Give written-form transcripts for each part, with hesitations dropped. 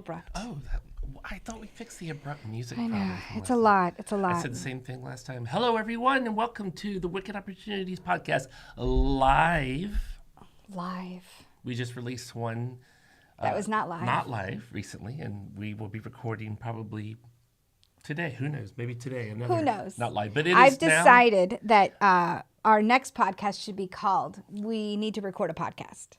abrupt. Oh, I thought we fixed the abrupt music. I know. problem from It's last a lot. It's a lot. I said the same thing last time. Hello, everyone, and welcome to the Wicked Opportunities podcast live. We just released one. That was not live. Not live recently, and we will be recording probably today. Who knows? Maybe today. Who knows? Not live, but it I've is now. decided that our next podcast should be called "We Need to Record a Podcast."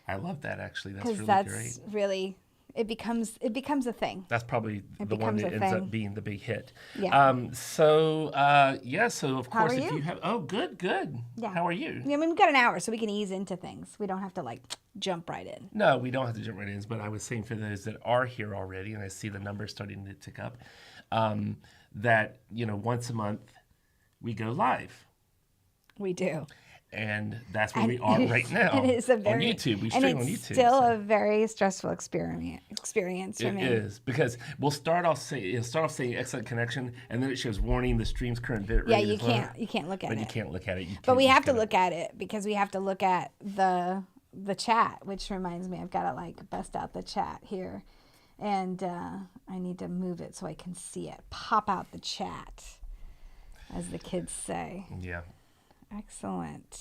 I love that, actually. That's really that's great. really it becomes a thing. That's probably the one becomes that a ends thing. up being the big hit. Yeah. So of How course, are if you? you have, good. Yeah. How are you? Yeah, I mean, we've got an hour, so we can ease into things. We don't have to jump right in. No, we don't have to jump right in. But I was saying for those that are here already, and I see the numbers starting to tick up, that once a month we go live. We do. And that's where we are right now. It is a very, on YouTube. We and stream on it's YouTube. still a very stressful experience for me. It is, because we'll start off saying excellent connection, and then it shows warning, the stream's current bit rate. Yeah, is low. you can't look at But it. you can't look at it. But we have to look at it because we have to look at the chat, which reminds me, I've got to bust out the chat here, and I need to move it so I can see it. Pop out the chat, as the kids say. Yeah. Excellent.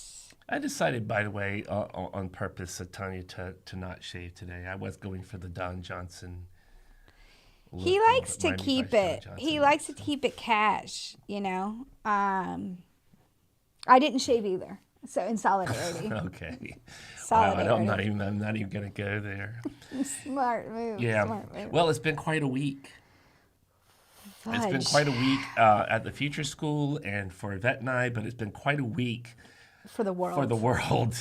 I decided, by the way, on purpose, Tanya, to not shave today. I was going for the Don Johnson look. He likes to Miami keep Vice it. Don He Johnson likes to look, so. keep it cash, I didn't shave either. So in solidarity. Okay. Solidarity. Wow, I'm not even going to go there. Smart move. Yeah. Smart move. Well, it's been quite a week. It's been Fudge. quite a week at the Future School and for Yvette and I, but it's been quite a week For the world. for the world.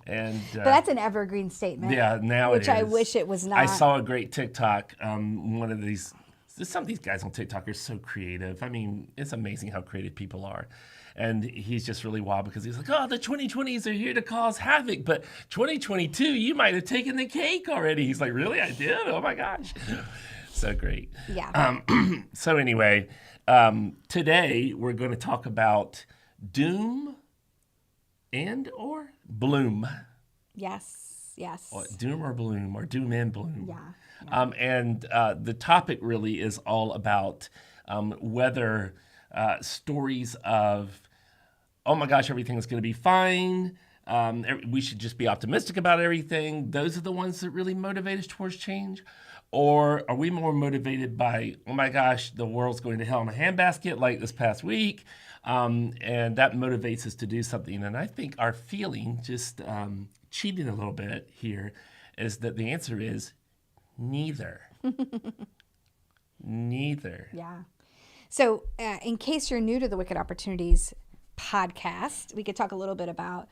And But that's an evergreen statement. yeah, now which it I is. wish it was not. I saw a great TikTok. One of these, some of these guys on TikTok are so creative. I mean, it's amazing how creative people are. And he's just really wild because he's like, oh, the 2020s are here to cause havoc, but 2022, you might have taken the cake already. He's like, really? I did? Oh my gosh. So great. Yeah. So anyway, today we're going to talk about doom and or bloom. Yes. Or doom or bloom, or doom and bloom. Yeah. And the topic really is all about whether stories of, oh my gosh, everything's going to be fine, we should just be optimistic about everything, those are the ones that really motivate us towards change. Or are we more motivated by, oh my gosh, the world's going to hell in a handbasket like this past week, and that motivates us to do something? And I think our feeling, just cheating a little bit here, is that the answer is neither. Neither. Yeah. So in case you're new to the Wicked Opportunities podcast, we could talk a little bit about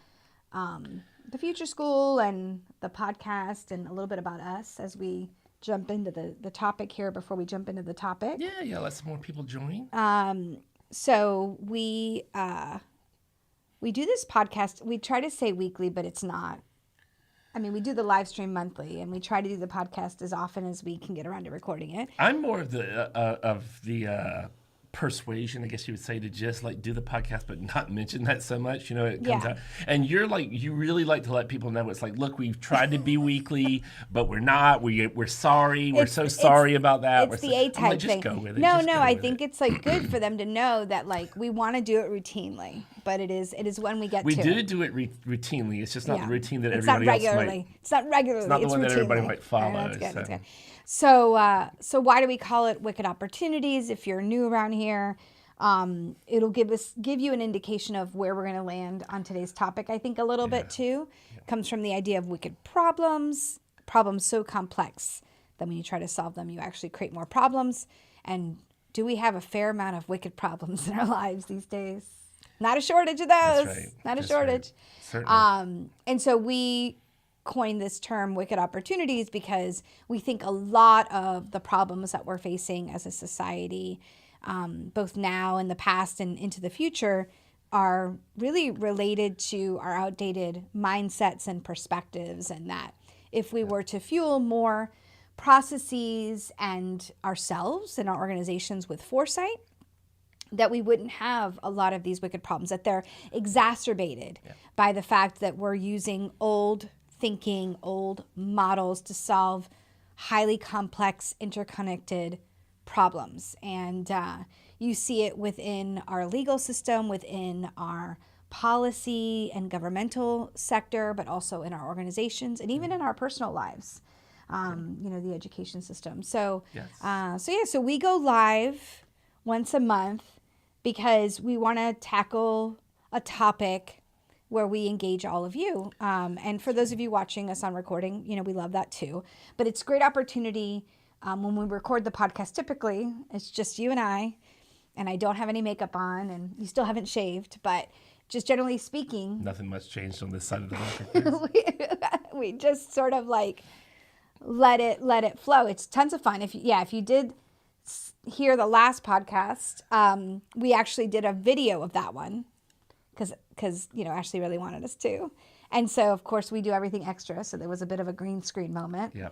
the Future School and the podcast and a little bit about us as we jump into the topic here before we jump into the topic. Yeah, let some more people join. So we do this podcast. We try to say weekly, but it's not. I mean, we do the live stream monthly, and we try to do the podcast as often as we can get around to recording it. I'm more of the persuasion, I guess you would say, to just do the podcast but not mention that so much. It comes out. And you really like to let people know, it's like, look, we've tried to be weekly, but we're not. We're sorry. We're so sorry about that. It's the A-type just thing. Go with it. No, Just go I with think it. it's good for them to know that we want to do it routinely, but it is when we get We to do it. do it routinely. It's just not the routine that It's not everybody else regularly. might. It's not regularly. It's not the one that everybody routinely. might follow. Right, that's good. so. That's good. So why do we call it Wicked Opportunities? If you're new around here, it'll give you an indication of where we're going to land on today's topic. I think a little bit too comes from the idea of wicked problems so complex that when you try to solve them, you actually create more problems. And do we have a fair amount of wicked problems in our lives these days? Not a shortage of those. That's right. Not a That's shortage. Right. Certainly. And so we coined this term wicked opportunities because we think a lot of the problems that we're facing as a society, both now and the past and into the future, are really related to our outdated mindsets and perspectives, and that if we were to fuel more processes and ourselves and our organizations with foresight, that we wouldn't have a lot of these wicked problems, that they're exacerbated by the fact that we're using old thinking, old models to solve highly complex, interconnected problems. And you see it within our legal system, within our policy and governmental sector, but also in our organizations and even in our personal lives, the education system. So, Yes. so we go live once a month because we want to tackle a topic where we engage all of you. And for those of you watching us on recording, we love that too. But it's a great opportunity when we record the podcast. Typically, it's just you and I don't have any makeup on, and you still haven't shaved, but just generally speaking, Nothing much changed on this side of the microphone. we just sort of like let it flow. It's tons of fun. If you did hear the last podcast, we actually did a video of that one because Ashley really wanted us to, and so of course we do everything extra. So there was a bit of a green screen moment. Yeah.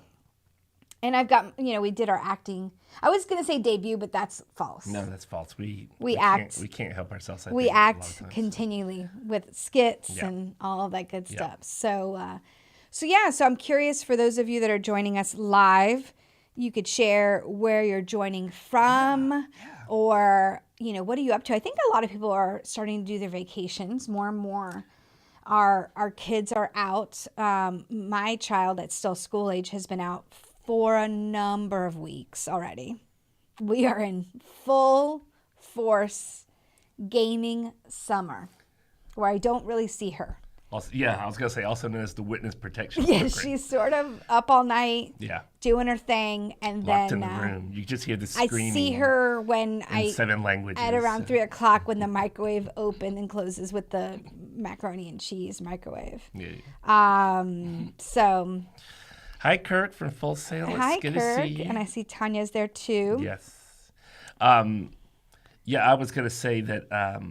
And I've got, we did our acting. I was going to say debut, but that's false. No, that's false. We act. We can't help ourselves. We act continually with skits and all of that good stuff. So, so I'm curious for those of you that are joining us live, you could share where you're joining from or, what are you up to? I think a lot of people are starting to do their vacations more and more. Our kids are out. My child that's still school age has been out for a number of weeks already. We are in full force gaming summer where I don't really see her. Also, I was going to say also known as the witness protection. Yes, she's sort of up all night doing her thing. And locked then in the room. You just hear the screaming. I see her when in 7 languages. At around 3 o'clock when the microwave opens and closes with the macaroni and cheese microwave. Yeah. So... Hi, Kirk from Full Sail. It's good to see you. And I see Tanya's there too. Yes. I was going to say that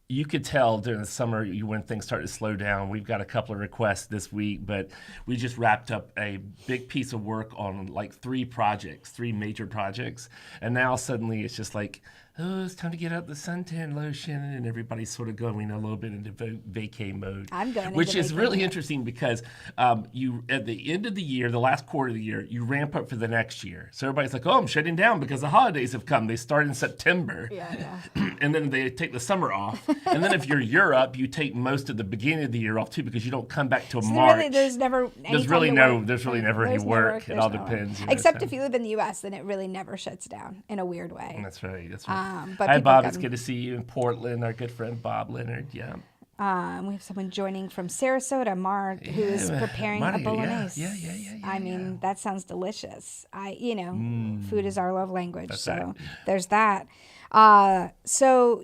you could tell during the summer when things start to slow down. We've got a couple of requests this week, but we just wrapped up a big piece of work on like 3 major projects. And now suddenly it's just like, oh, it's time to get out the suntan lotion, and everybody's sort of going a little bit into vacay mode. I'm going which into is really interesting because you at the end of the year, the last quarter of the year, you ramp up for the next year. So everybody's like, oh, I'm shutting down because the holidays have come. They start in September. Yeah. And then they take the summer off. And then if you're Europe, you take most of the beginning of the year off too because you don't come back till March. There's never any there's really never any work. It all depends. Except if you live in the U.S., then it really never shuts down in a weird way. That's right. But hi, Bob. It's good to see you in Portland. Our good friend Bob Leonard. Yeah. We have someone joining from Sarasota, who is preparing a bolognese. Yeah. I mean, that sounds delicious. Food is our love language. That's so right. There's that. So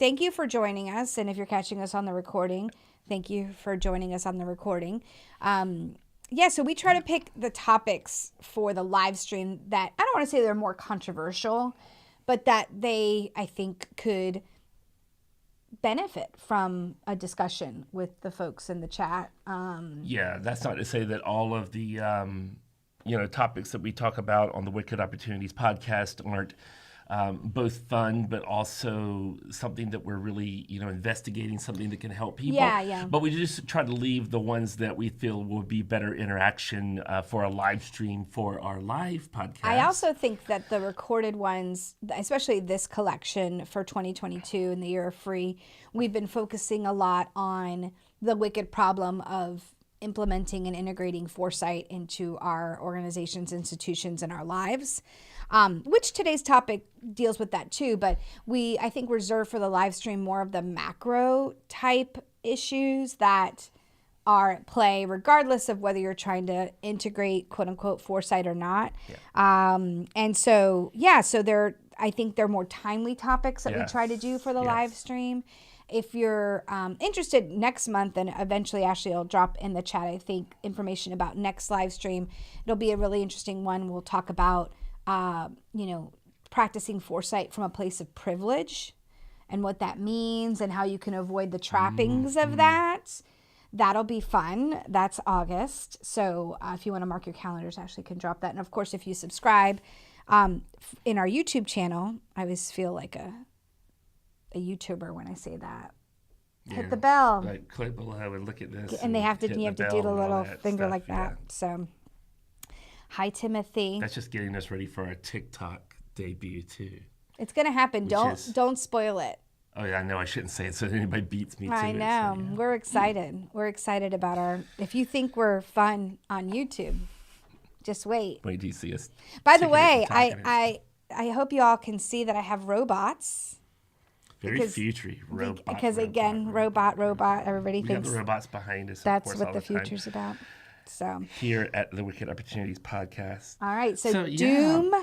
thank you for joining us. And if you're catching us on the recording, thank you for joining us on the recording. So we try to pick the topics for the live stream that, I don't want to say they're more controversial, but that they, I think, could benefit from a discussion with the folks in the chat. That's not to say that all of the topics that we talk about on the Wicked Opportunities podcast aren't both fun, but also something that we're really, investigating, something that can help people. Yeah. But we just try to leave the ones that we feel will be better interaction for a live stream for our live podcast. I also think that the recorded ones, especially this collection for 2022 in the year of free, we've been focusing a lot on the wicked problem of implementing and integrating foresight into our organizations, institutions, and our lives. Which today's topic deals with that too, but we, I think, reserve for the live stream more of the macro type issues that are at play, regardless of whether you're trying to integrate quote unquote foresight or not. So I think they're more timely topics that we try to do for the live stream. If you're interested next month, and eventually Ashley will drop in the chat, I think, information about next live stream. It'll be a really interesting one. We'll talk about practicing foresight from a place of privilege and what that means and how you can avoid the trappings of that. That'll be fun. That's August. So if you want to mark your calendars, Ashley can drop that. And of course, if you subscribe in our YouTube channel, I always feel like a YouTuber when I say that. Hit the bell. Like click below and look at this. And you have to do the little finger stuff, like that. So Hi, Timothy. That's just getting us ready for our TikTok debut too. It's going to happen. Don't spoil it. Oh yeah, I know I shouldn't say it so that anybody beats me to I it. know. So, yeah. We're excited. We're excited about if you think we're fun on YouTube, just wait. Wait till you see us. By the way, I hope you all can see that I have robots. Very futury. Robot. Because again, robot. Everybody we thinks have the robots behind us. That's of course, what all the time. future's about. So here at the Wicked Opportunities podcast. All right, so doom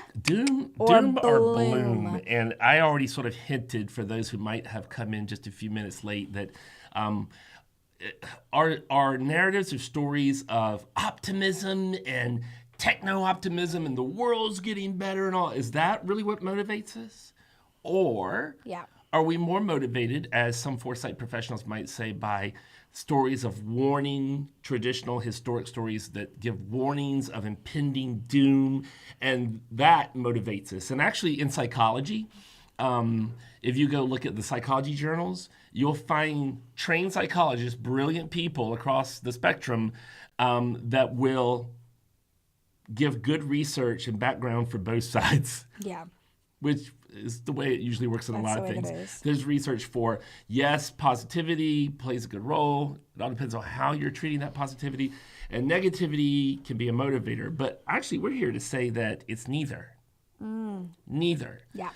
or or bloom. And I already sort of hinted for those who might have come in just a few minutes late that our narratives are stories of optimism and techno-optimism and the world's getting better and all. Is that really what motivates us? Or are we more motivated, as some foresight professionals might say, by stories of warning, traditional historic stories that give warnings of impending doom, and that motivates us? And actually in psychology, if you go look at the psychology journals, you'll find trained psychologists, brilliant people across the spectrum that will give good research and background for both sides. Yeah. Which is the way it usually works in a lot of things. It is. There's research for, yes, positivity plays a good role. It all depends on how you're treating that positivity. And negativity can be a motivator. But actually, we're here to say that it's neither. Neither. Yeah.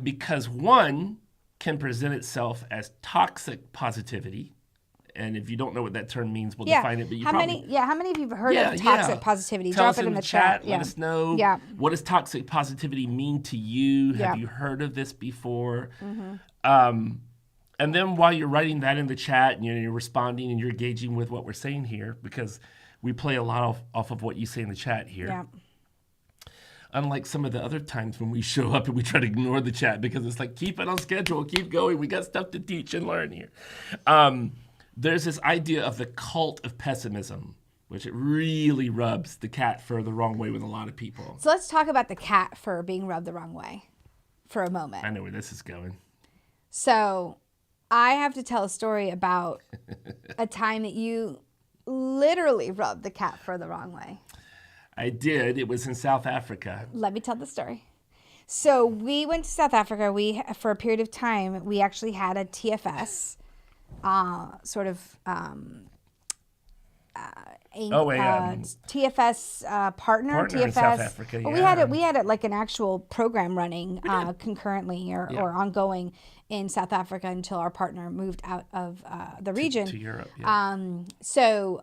Because one can present itself as toxic positivity. And if you don't know what that term means, we'll define it. But how many of you have heard of toxic positivity? Tell Drop us it in the chat. Let us know. Yeah. What does toxic positivity mean to you? Have you heard of this before? Mm-hmm. And then while you're writing that in the chat, and you're responding and you're engaging with what we're saying here, because we play a lot off of what you say in the chat here. Yeah. Unlike some of the other times when we show up and we try to ignore the chat because it's like, keep it on schedule, keep going. We got stuff to teach and learn here. There's this idea of the cult of pessimism, which it really rubs the cat fur the wrong way with a lot of people. So let's talk about the cat fur being rubbed the wrong way for a moment. I know where this is going. So I have to tell a story about a time that you literally rubbed the cat fur the wrong way. I did. It was in South Africa. Let me tell the story. So we went to South Africa. For a period of time, we actually had a TFS TFS partner TFS in South Africa. Well, we had like an actual program running concurrently or ongoing in South Africa until our partner moved out of the region to Europe. So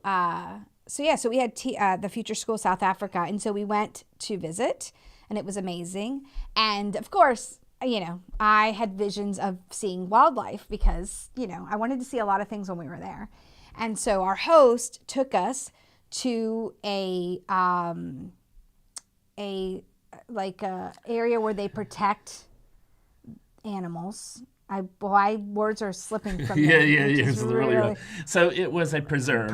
we had the Future School South Africa, and so we went to visit, and it was amazing. And of course, I had visions of seeing wildlife because, I wanted to see a lot of things when we were there. And so our host took us to a area where they protect animals. Words are slipping from me. It's really. So it was a preserve.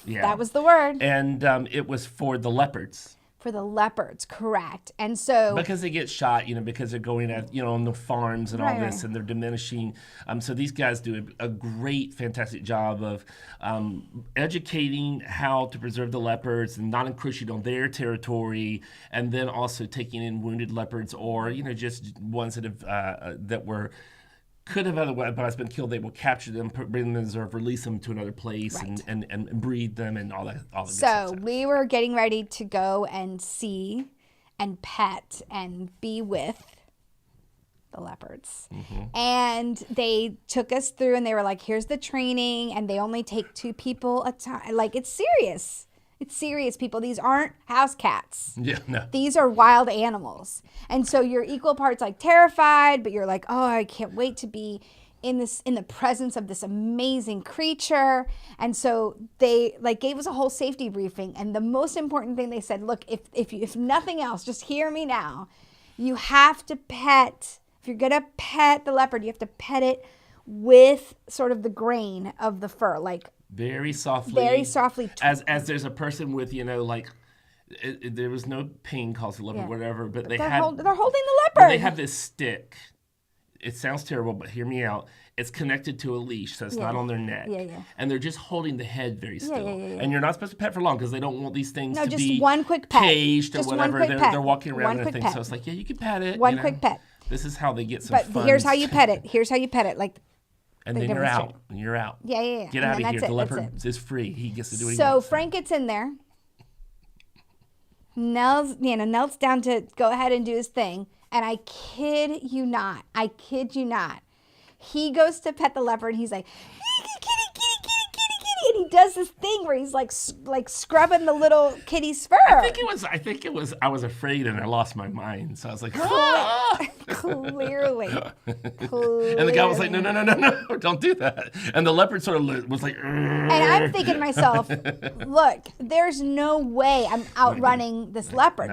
That was the word. And it was for the leopards. For the leopards, correct. And so because they get shot, because they're going at, on the farms and all this, and they're diminishing. So these guys do a great, fantastic job of educating how to preserve the leopards and not encroaching on their territory, and then also taking in wounded leopards or just ones that have could have otherwise been killed. They will capture them, bring them in reserve, release them to another place, and breed them and all that. So we were getting ready to go and see and pet and be with the leopards. Mm-hmm. And they took us through and they were like, here's the training, and they only take 2 people a time. Like, it's serious. It's serious, people. These aren't house cats. Yeah, no. These are wild animals. And so you're equal parts like terrified, but you're like, oh, I can't wait to be in the presence of this amazing creature. And so they gave us a whole safety briefing. And the most important thing they said, look, if nothing else, just hear me now. You have to if you're going to pet the leopard, you have to pet it with sort of the grain of the fur, like very softly. As there's a person with, there was no pain caused the leopard, whatever, but they're holding the leopard. They have this stick, it sounds terrible, but hear me out. It's connected to a leash, so it's not on their neck. Yeah. And they're just holding the head very still. Yeah. And you're not supposed to pet for long because they don't want these things No, to just be one quick pet. caged or Just one whatever. quick pet. They're walking around One and quick things. pet. So it's like, yeah, you can pat it. One quick pet. This is how they get some But funds. here's how you pet it. Here's how you pet it. Like, and then you're out. You're out. Yeah. Get And out then of here. that's The it, that's leopard is free. He gets to do what he So wants. Frank gets in there. Knelt down to go ahead and do his thing. And I kid you not. He goes to pet the leopard and he's like, kitty. And he does this thing where he's like scrubbing the little kitty's fur. I think it was, I was afraid and I lost my mind. So I was like, ah! Clearly. And the guy was like, no, don't do that. And the leopard sort of was like, and I'm thinking to myself, look, there's no way I'm outrunning this leopard.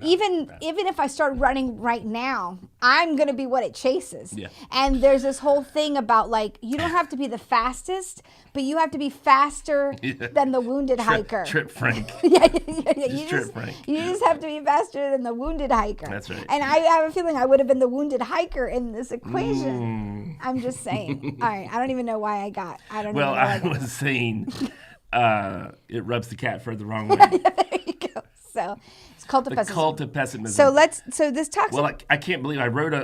Even if I start running right now, I'm going to be what it chases. Yeah. And there's this whole thing about like, you don't have to be the fastest, but you have to be faster than the wounded hiker. Trip Frank. Yeah. Frank. You just have to be faster than the wounded hiker. That's right. And I have a feeling I would have been the wounded hiker in this equation. I'm just saying. All right. I don't even know why I got. Well, I was saying it rubs the cat fur the wrong way. There you go. So it's cult of The pessimism. cult of pessimism. So this toxic. Well, I can't believe I wrote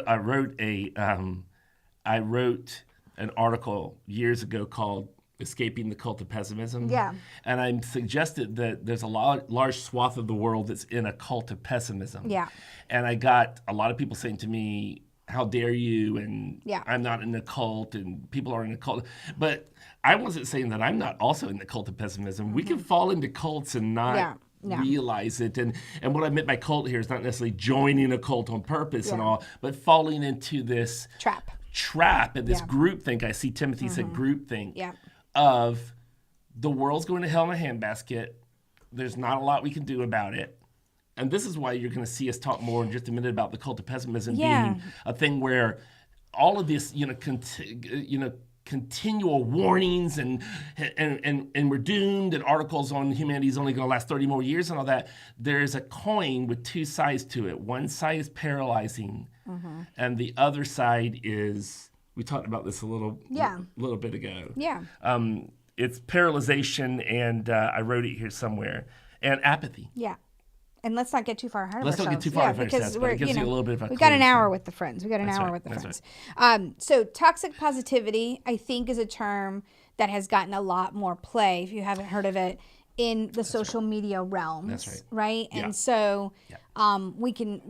an article years ago called "Escaping the Cult of Pessimism." Yeah. And I suggested that there's a large swath of the world that's in a cult of pessimism. Yeah. And I got a lot of people saying to me, "How dare you?" And Yeah. I'm not in a cult, and people are in a cult. But I wasn't saying that I'm not also in the cult of pessimism. We can fall into cults and not realize it. And what I meant by cult here is not necessarily joining a cult on purpose and all, but falling into this trap and this groupthink. I see Timothy said groupthink of the world's going to hell in a handbasket. There's not a lot we can do about it. And this is why you're going to see us talk more in just a minute about the cult of pessimism being a thing where all of this, continual warnings and we're doomed, and articles on humanity's only going to last 30 more years and all that. There's a coin with two sides to it. One side is paralyzing, and the other side is, we talked about this a little bit ago. Yeah. It's paralyzation, and I wrote it here somewhere, and apathy. Yeah. And let's not get too far ahead of ourselves. Let's not get too far ahead of ourselves, but it gives you a little bit of a we got an clue, hour so. with the friends. We got an That's hour right, with the that's friends. So toxic positivity, I think, is a term that has gotten a lot more play, if you haven't heard of it, in the social media realms. That's right. Right? And so we can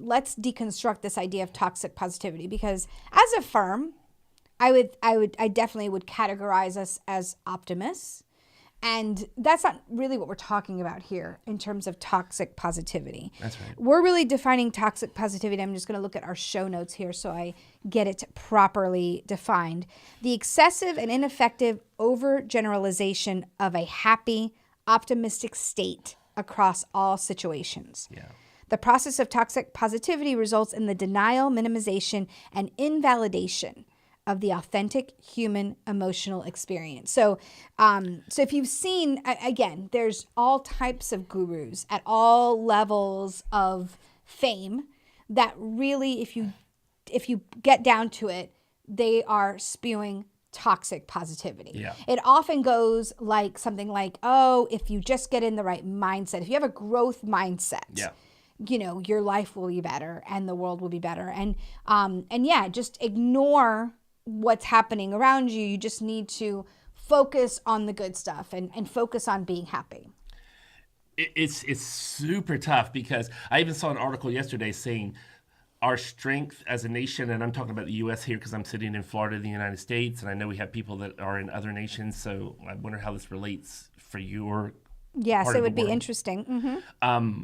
let's deconstruct this idea of toxic positivity, because as a firm, I definitely would categorize us as optimists. And that's not really what we're talking about here in terms of toxic positivity. That's right. We're really defining toxic positivity. I'm just going to look at our show notes here so I get it properly defined. The excessive and ineffective overgeneralization of a happy, optimistic state across all situations. Yeah. The process of toxic positivity results in the denial, minimization, and invalidation of the authentic human emotional experience. So if you've seen, again, there's all types of gurus at all levels of fame that really, if you get down to it, they are spewing toxic positivity. Yeah. It often goes like something like, oh, if you just get in the right mindset, if you have a growth mindset, your life will be better and the world will be better. And just ignore what's happening around you. You just need to focus on the good stuff and focus on being happy. It's super tough, because I even saw an article yesterday saying our strength as a nation, and I'm talking about the U.S. here because I'm sitting in Florida, the United States, and I know we have people that are in other nations, so I wonder how this relates for your Yes, it would be world. interesting. Mm-hmm.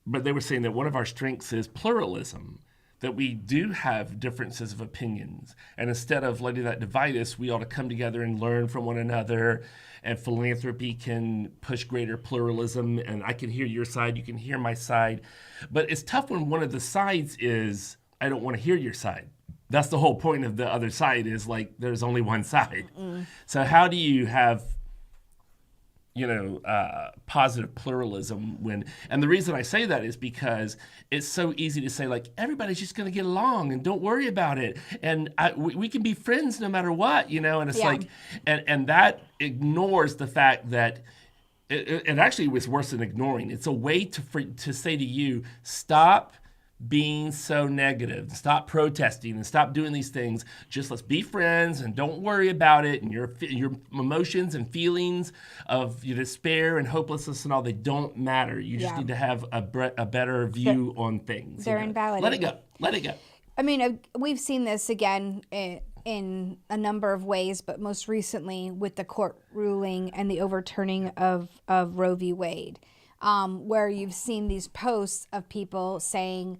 But they were saying that one of our strengths is pluralism, that we do have differences of opinions. And instead of letting that divide us, we ought to come together and learn from one another. And philanthropy can push greater pluralism. And I can hear your side, you can hear my side. But it's tough when one of the sides is, I don't want to hear your side. That's the whole point of the other side, is like, there's only one side. So how do you have positive pluralism and the reason I say that is because it's so easy to say, like, everybody's just going to get along and don't worry about it. And we can be friends no matter what, and it's like, and that ignores the fact that it actually was worse than ignoring. It's a way to say to you, stop being so negative, stop protesting and stop doing these things. Just let's be friends and don't worry about it. And your emotions and feelings of your despair and hopelessness and all, they don't matter. You just need to have a better view on things. They're invalidating. Let it go. I mean, we've seen this again in a number of ways, but most recently with the court ruling and the overturning of Roe v. Wade, where you've seen these posts of people saying,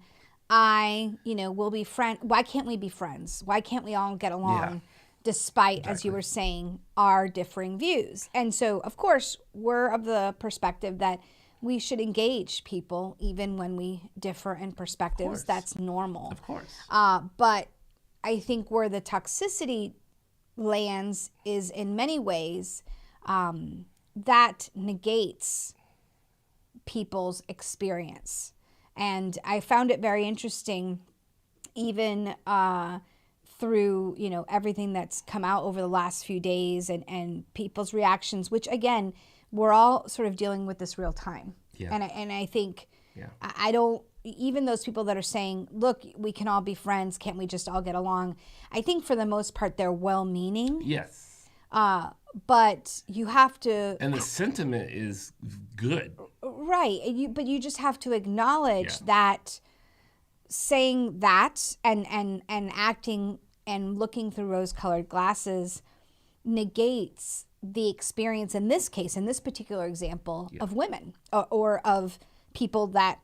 we'll be friends. Why can't we be friends? Why can't we all get along despite, as you were saying, our differing views? And so, of course, we're of the perspective that we should engage people even when we differ in perspectives. That's normal. Of course. But I think where the toxicity lands is in many ways that negates people's experience. And I found it very interesting, even through, everything that's come out over the last few days and people's reactions, which, again, we're all sort of dealing with this real time. Yeah. And I think I don't, even those people that are saying, look, we can all be friends, can't we just all get along? I think for the most part, they're well-meaning. Yes. But you have to... And the sentiment is good. Right. But you just have to acknowledge that saying that and acting and looking through rose-colored glasses negates the experience, in this case, in this particular example, of women or of people that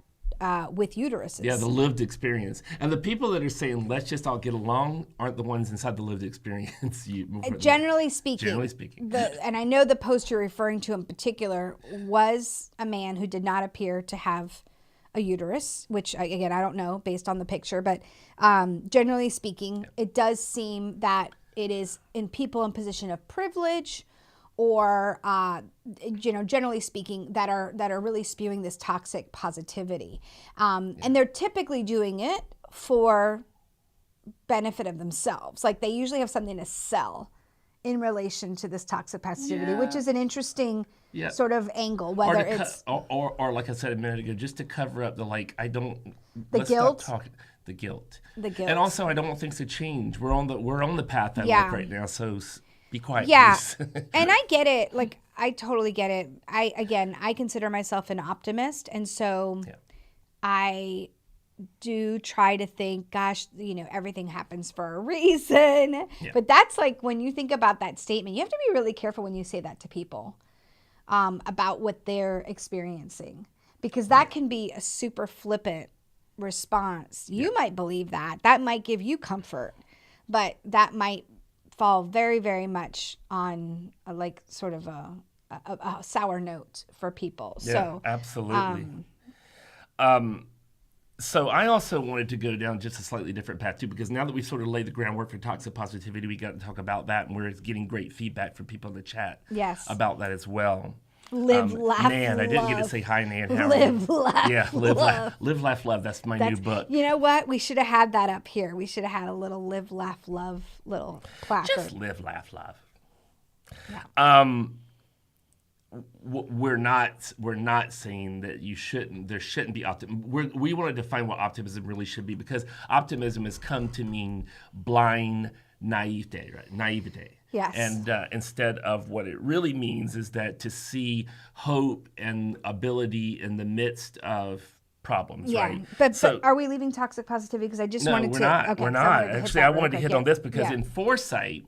with uteruses. Yeah, the lived experience. And the people that are saying, let's just all get along, aren't the ones inside the lived experience. Generally speaking. And I know the post you're referring to in particular was a man who did not appear to have a uterus, which, again, I don't know based on the picture. But generally speaking, it does seem that it is in people in position of privilege or, generally speaking, that are really spewing this toxic positivity. And they're typically doing it for benefit of themselves. Like, they usually have something to sell in relation to this toxic positivity, which is an interesting sort of angle, whether it's... Or like I said a minute ago, just to cover up the, like, I don't... The guilt? Stop talking. The guilt. The guilt. And also, I don't want things to change. We're on the path I like right now, so... Be quiet, please. And I get it. Like, I totally get it. I consider myself an optimist. And so I do try to think, gosh, everything happens for a reason. Yeah. But that's like, when you think about that statement, you have to be really careful when you say that to people about what they're experiencing. Because that can be a super flippant response. You might believe that. That might give you comfort. But that might fall very, very much on a sour note for people. Yeah, so absolutely. So I also wanted to go down just a slightly different path too, because now that we've sort of laid the groundwork for toxic positivity, we got to talk about that, and we're getting great feedback from people in the chat about that as well. Live, laugh, Nan, love. I didn't get to say hi, Nan. How live, laugh, yeah, live, laugh, love. That's my new book. You know what? We should have had that up here. We should have had a little live, laugh, love little placard. Just live, laugh, love. Yeah. We're not saying that there shouldn't be optimism. We want to define what optimism really should be, because optimism has come to mean blind naivete, right? Naivete. Yes. And instead of what it really means is that to see hope and ability in the midst of problems, right? But are we leaving toxic positivity? Because I just wanted to... No, we're not. Actually, I wanted to hit on this because in foresight,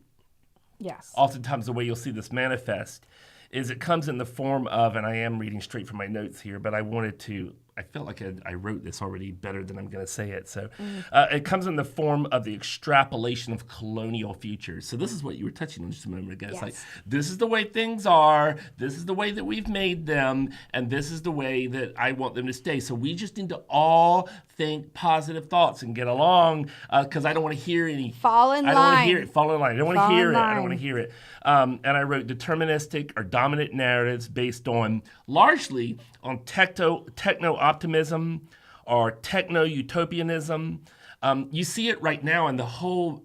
oftentimes the way you'll see this manifest is it comes in the form of, and I am reading straight from my notes here, but I wanted to I felt like I wrote this already better than I'm going to say it. So it comes in the form of the extrapolation of colonial futures. So this is what you were touching on just a moment ago. It's like, this is the way things are. This is the way that we've made them. And this is the way that I want them to stay. So we just need to all think positive thoughts and get along, because I don't want to hear any. Fall in line. I don't want to hear it. Fall in line. I don't want to hear it. I don't want to line. hear it. And I wrote deterministic or dominant narratives based on largely on techno-optimism or techno-utopianism. You see it right now in the whole,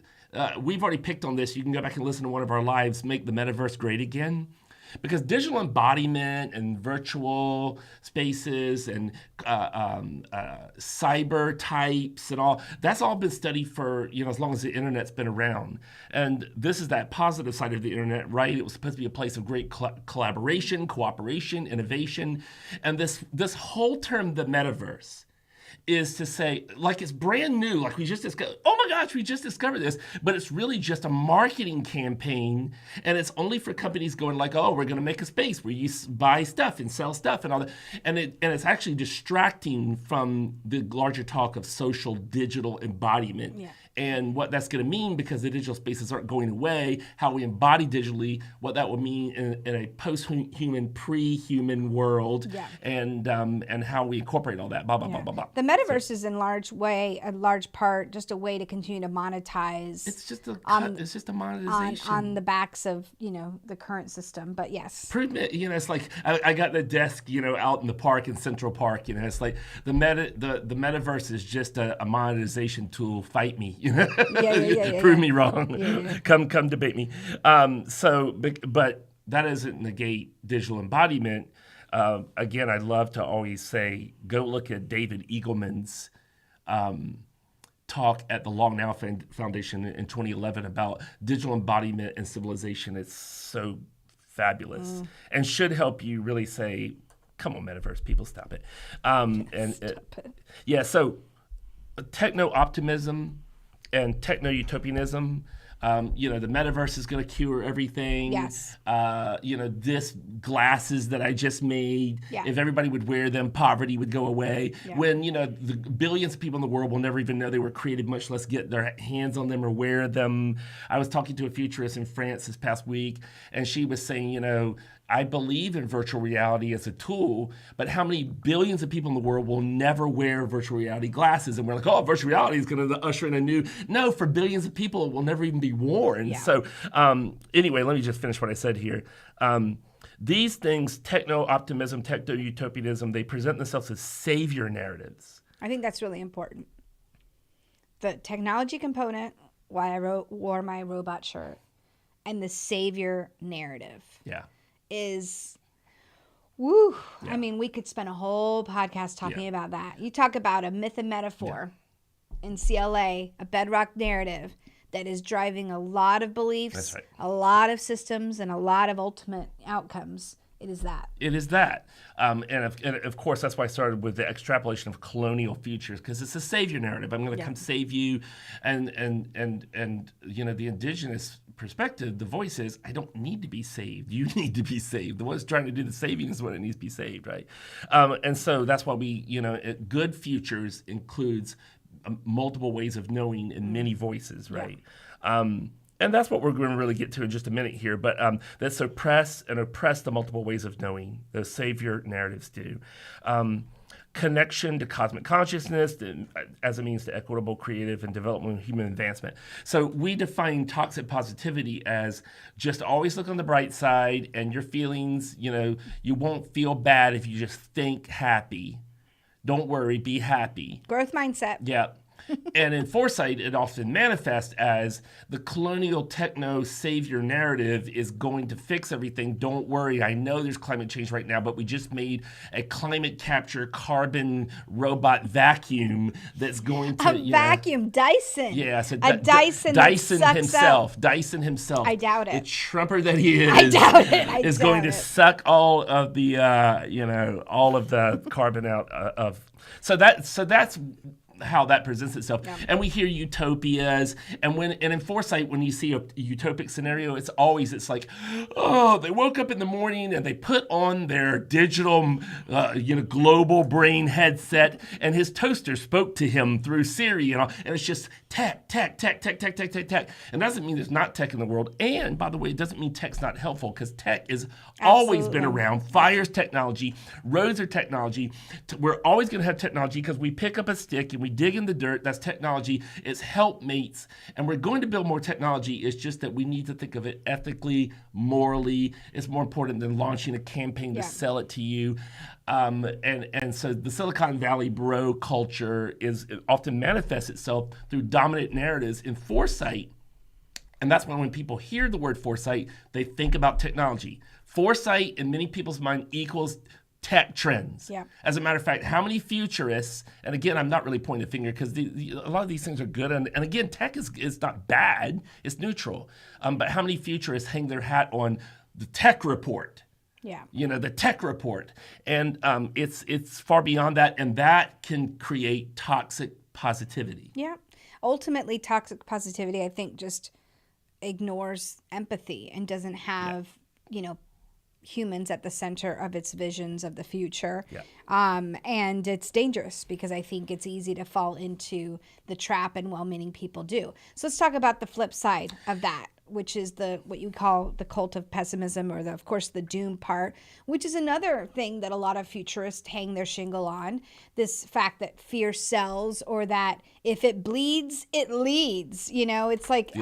we've already picked on this. You can go back and listen to one of our lives, Make the Metaverse Great Again. Because digital embodiment and virtual spaces and cyber types and all, that's all been studied for, as long as the internet's been around. And this is that positive side of the internet, right? It was supposed to be a place of great collaboration, cooperation, innovation. And this whole term, the metaverse, is to say, like, it's brand new, like we just discovered, oh my gosh, we just discovered this, but it's really just a marketing campaign, and it's only for companies going like, oh, we're going to make a space where you buy stuff and sell stuff and all that, and it's actually distracting from the larger talk of social digital embodiment. Yeah. And what that's going to mean, because the digital spaces aren't going away, how we embody digitally, what that will mean in a post-human, pre-human world, and how we incorporate all that, blah, blah, blah, blah, blah. The metaverse is in large part, just a way to continue to monetize. It's just a monetization. On the backs of, the current system, but yes. It's like, I got the desk, out in the park in Central Park, it's like the metaverse is just a monetization tool. Fight me. Prove me wrong. Come debate me. But that doesn't negate digital embodiment. Again, I love to always say, go look at David Eagleman's talk at the Long Now Foundation in 2011 about digital embodiment and civilization. It's so fabulous and should help you really say, come on, metaverse people, stop it. So techno-optimism and techno-utopianism, the metaverse is going to cure everything. Yes. This glasses that I just made, if everybody would wear them, poverty would go away. Yeah. When, the billions of people in the world will never even know they were created, much less get their hands on them or wear them. I was talking to a futurist in France this past week, and she was saying, I believe in virtual reality as a tool, but how many billions of people in the world will never wear virtual reality glasses? And we're like, oh, virtual reality is going to usher in a new... No, for billions of people, it will never even be worn. Yeah. So anyway, let me just finish what I said here. These things, techno-optimism, techno-utopianism, they present themselves as savior narratives. I think that's really important. The technology component, why I wore my robot shirt, and the savior narrative. Yeah. Is, woo. Yeah. I mean, we could spend a whole podcast talking about that. You talk about a myth and metaphor in CLA, a bedrock narrative that is driving a lot of beliefs, that's right, a lot of systems, and a lot of ultimate outcomes. It is that. It is that. And of course, that's why I started with the extrapolation of colonial futures, because it's a savior narrative. I'm going to come save you. And the indigenous perspective, the voice is, I don't need to be saved. You need to be saved. The one's trying to do the saving is what it needs to be saved, right? And so that's why we, good futures includes multiple ways of knowing in many voices, right? Yeah. And that's what we're going to really get to in just a minute here. But that suppress the multiple ways of knowing. Those savior narratives do. Connection to cosmic consciousness as a means to equitable, creative, and development of human advancement. So we define toxic positivity as just always look on the bright side, and your feelings, you won't feel bad if you just think happy. Don't worry, be happy. Growth mindset. Yeah. And in foresight, it often manifests as the colonial techno savior narrative is going to fix everything. Don't worry. I know there's climate change right now, but we just made a climate capture carbon robot vacuum that's going to... vacuum, Dyson. Yeah. So Dyson himself. Out. Dyson himself. I doubt it. The trumper that he is. I doubt it. Is going to suck all of the, all of the carbon out of... So that's how that presents itself. Yeah. And we hear utopias, and in foresight, when you see a utopic scenario, it's like, oh, they woke up in the morning and they put on their digital, global brain headset, and his toaster spoke to him through Siri, and it's just tech. And that doesn't mean there's not tech in the world. And by the way, it doesn't mean tech's not helpful, because tech has always been around. Fire's technology, roads are technology. We're always going to have technology because we pick up a stick and we dig in the dirt. That's technology. It's helpmates. And we're going to build more technology. It's just that we need to think of it ethically, morally. It's more important than launching a campaign to sell it to you. And so the Silicon Valley bro culture it often manifests itself through dominant narratives in foresight. And that's when people hear the word foresight, they think about technology. Foresight in many people's mind equals tech trends. Yeah. As a matter of fact, how many futurists, and again, I'm not really pointing a finger because a lot of these things are good. And again, tech is not bad, it's neutral. But how many futurists hang their hat on the tech report? Yeah. The tech report. And it's far beyond that. And that can create toxic positivity. Yeah. Ultimately, toxic positivity, I think, just ignores empathy and doesn't have, humans at the center of its visions of the future. Yeah. And it's dangerous because I think it's easy to fall into the trap, and well-meaning people do. So let's talk about the flip side of that, which is what you call the cult of pessimism, or of course the doom part, which is another thing that a lot of futurists hang their shingle on. This fact that fear sells, or that if it bleeds, it leads. It's like you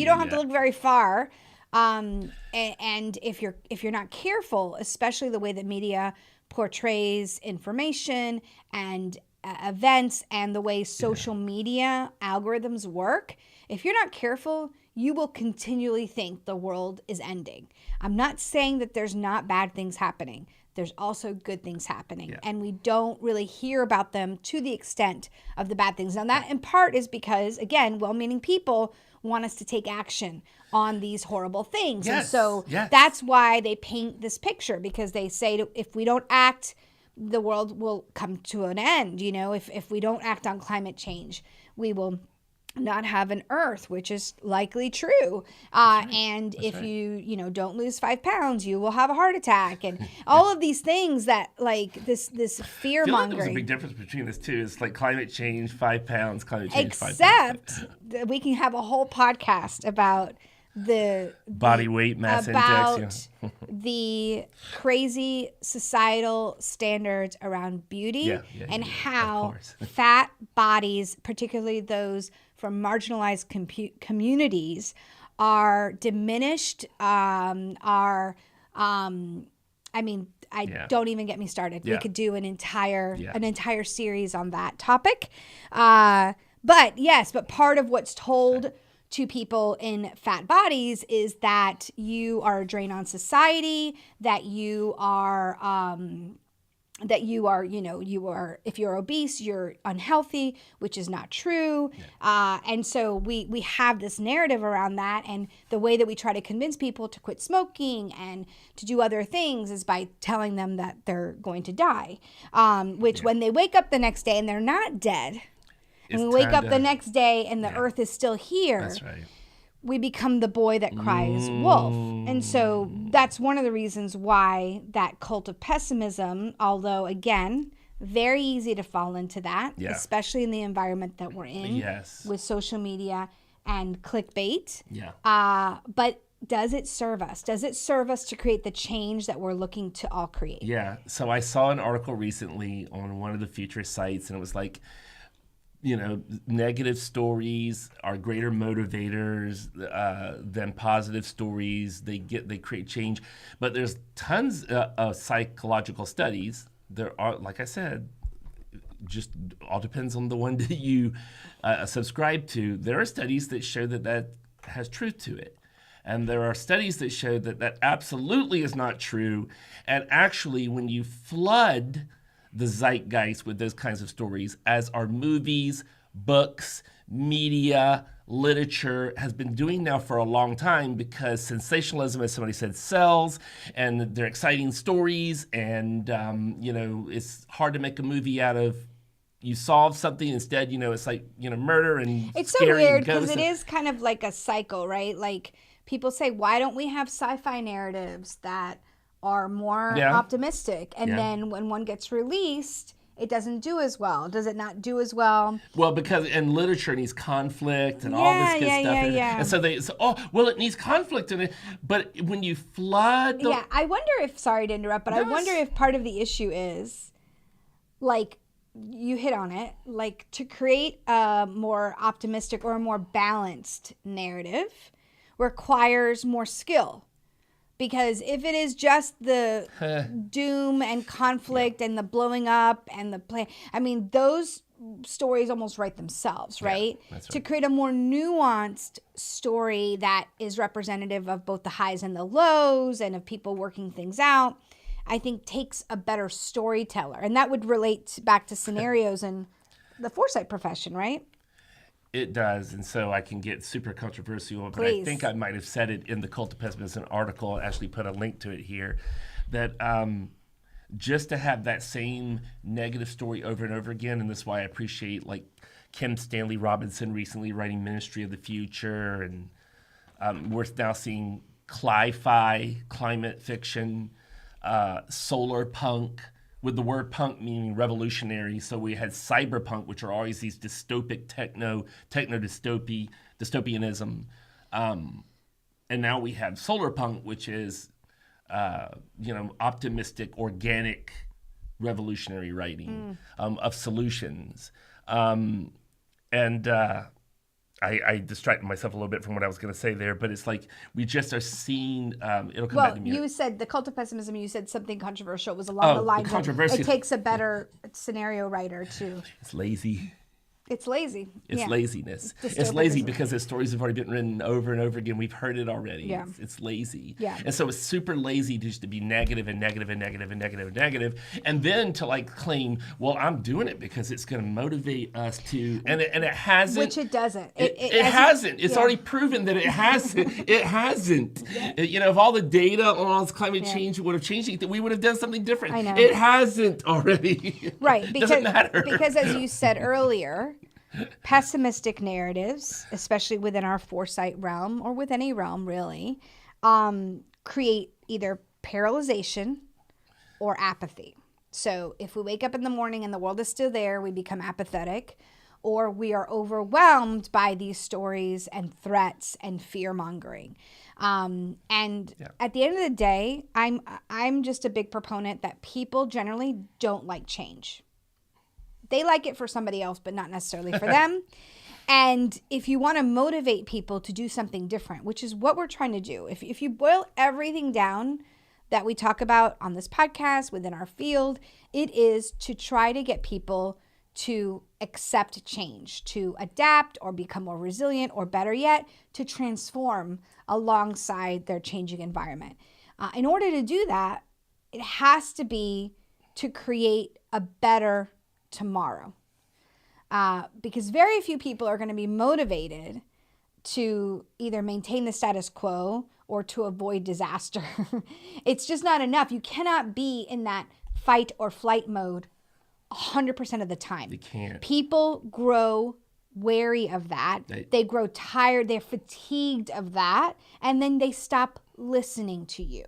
don't have to look very far. And if you're not careful, especially the way that media portrays information and events, and the way social media algorithms work, if you're not careful, you will continually think the world is ending. I'm not saying that there's not bad things happening. There's also good things happening, and we don't really hear about them to the extent of the bad things. Now, that in part is because, again, well-meaning people want us to take action on these horrible things. Yes. And so that's why they paint this picture, because they say if we don't act, the world will come to an end. If we don't act on climate change, we will not have an earth, which is likely true. And if you don't lose 5 pounds, you will have a heart attack, and all of these things that, like, this fear mongering. There's a big difference between this two. It's like climate change, 5 pounds, climate change, 5 pounds. Except that we can have a whole podcast about the body weight mass index, the crazy societal standards around beauty, and how fat bodies, particularly those from marginalized communities, are diminished. Don't even get me started. We could do an entire series on that topic. But part of what's told to people in fat bodies is that you are a drain on society, that you are, if you're obese, you're unhealthy, which is not true. And so we have this narrative around that. And the way that we try to convince people to quit smoking and to do other things is by telling them that they're going to die, when they wake up the next day and they're not dead, and we wake up the next day and the earth is still here. That's right. We become the boy that cries wolf. And so that's one of the reasons why that cult of pessimism, although, again, very easy to fall into that, especially in the environment that we're in with social media and clickbait. But does it serve us? Does it serve us to create the change that we're looking to all create? Yeah. So I saw an article recently on one of the futurist sites, and it was like, negative stories are greater motivators than positive stories. They create change. But there's tons of psychological studies. There are, like I said, just all depends on the one that you subscribe to. There are studies that show that has truth to it. And there are studies that show that absolutely is not true. And actually, when you flood the zeitgeist with those kinds of stories, as our movies, books, media, literature has been doing now for a long time, because sensationalism, as somebody said, sells, and they're exciting stories, and it's hard to make a movie out of you solve something. Instead, it's like, murder and It's so scary weird and because ghosts. it is kind of like a cycle, right? Like people say, why don't we have sci-fi narratives that are more Yeah. optimistic? And Yeah. then when one gets released, it doesn't do as well. Does it not do as well? Well, because in literature it needs conflict and all this good stuff. And so they say, oh, well, it needs conflict in it. But when you flood the... Yeah, I wonder if, sorry to interrupt, but I wonder if part of the issue is, like, you hit on it, like to create a more optimistic or a more balanced narrative requires more skill. Because if it is just the doom and conflict and the blowing up and the play, I mean, those stories almost write themselves, right? Yeah, that's right. To create a more nuanced story that is representative of both the highs and the lows and of people working things out, I think takes a better storyteller. And that would relate back to scenarios in the foresight profession, right? It does, and so I can get super controversial, but Please. I think I might have said it in the Cult of Pessimism article, actually put a link to it here, that just to have that same negative story over and over again, and this is why I appreciate like Kim Stanley Robinson recently writing Ministry of the Future, and we're now seeing cli-fi, climate fiction, solar punk, with the word punk meaning revolutionary. So we had cyberpunk, which are always these dystopic dystopianism. And now we have solar punk, which is, optimistic, organic, revolutionary writing of solutions. I distracted myself a little bit from what I was going to say there, but it's like we just are seeing, it'll come back to me. You said the Cult of Pessimism, you said something controversial. It was along the lines of it takes a better scenario writer to... It's lazy. It's lazy. It's laziness. It's lazy because the stories have already been written over and over again. We've heard it already. Yeah. It's lazy. Yeah. And so it's super lazy just to be negative and negative and negative and negative and negative. And then to like claim, well, I'm doing it because it's going to motivate us to, and it hasn't. Which it doesn't. It hasn't. It's already proven that it hasn't. It hasn't. If all the data on all this climate change would have changed it, we would have done something different. I know. It hasn't already. Right. It doesn't matter. Because as you said earlier, pessimistic narratives, especially within our foresight realm or with any realm really, create either paralyzation or apathy. So if we wake up in the morning and the world is still there, we become apathetic, or we are overwhelmed by these stories and threats and fear mongering. At the end of the day, I'm just a big proponent that people generally don't like change. They like it for somebody else, but not necessarily for them. And if you want to motivate people to do something different, which is what we're trying to do, if you boil everything down that we talk about on this podcast, within our field, it is to try to get people to accept change, to adapt or become more resilient, or better yet, to transform alongside their changing environment. In order to do that, it has to be to create a better tomorrow, because very few people are going to be motivated to either maintain the status quo or to avoid disaster. It's just not enough. You cannot be in that fight or flight mode 100% of the time. You can't. People grow wary of that. They grow tired. They're fatigued of that. And then they stop listening to you.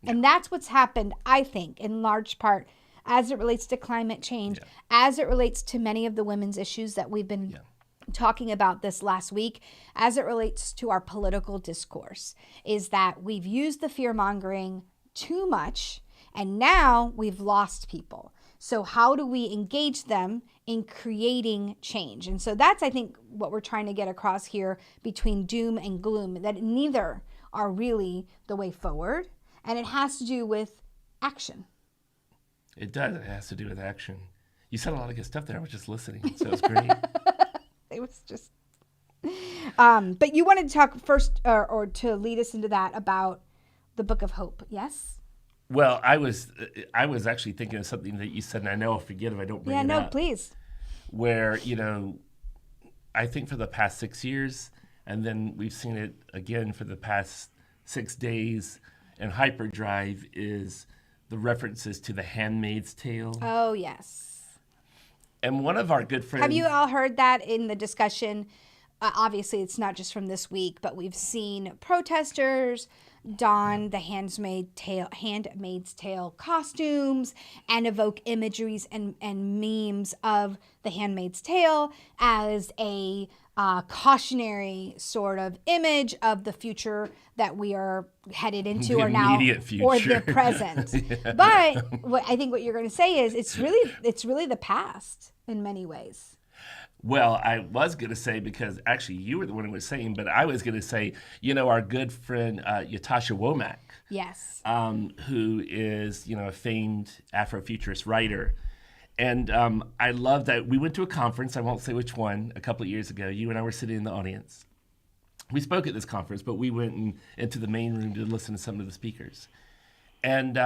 Yeah. And that's what's happened, I think, in large part, as it relates to climate change, as it relates to many of the women's issues that we've been talking about this last week, as it relates to our political discourse, is that we've used the fear-mongering too much, and now we've lost people. So how do we engage them in creating change? And so that's, I think, what we're trying to get across here between doom and gloom, that neither are really the way forward, and it has to do with action. It does. It has to do with action. You said a lot of good stuff there. I was just listening, so it was great. It was just... but you wanted to talk first, or to lead us into that, about the Book of Hope, yes? Well, I was actually thinking of something that you said, and I know I'll forget if I don't bring it up. Yeah, no, please. Where, I think for the past 6 years, and then we've seen it again for the past 6 days, and hyperdrive is the references to The Handmaid's Tale. Oh, yes. And one of our good friends. Have you all heard that in the discussion? Obviously, it's not just from this week, but we've seen protesters don the Handmaid's Tale costumes and evoke imageries and memes of the Handmaid's Tale as a cautionary sort of image of the future that we are headed into, The or now, immediate future. or the present. Yeah. But I think what you're going to say is it's really the past in many ways. Well, I was going to say, because actually you were the one who was saying, but I was going to say, our good friend Ytasha Womack. Yes. Who is, a famed Afrofuturist writer. And I love that we went to a conference, I won't say which one, a couple of years ago. You and I were sitting in the audience. We spoke at this conference, but we went into the main room to listen to some of the speakers. And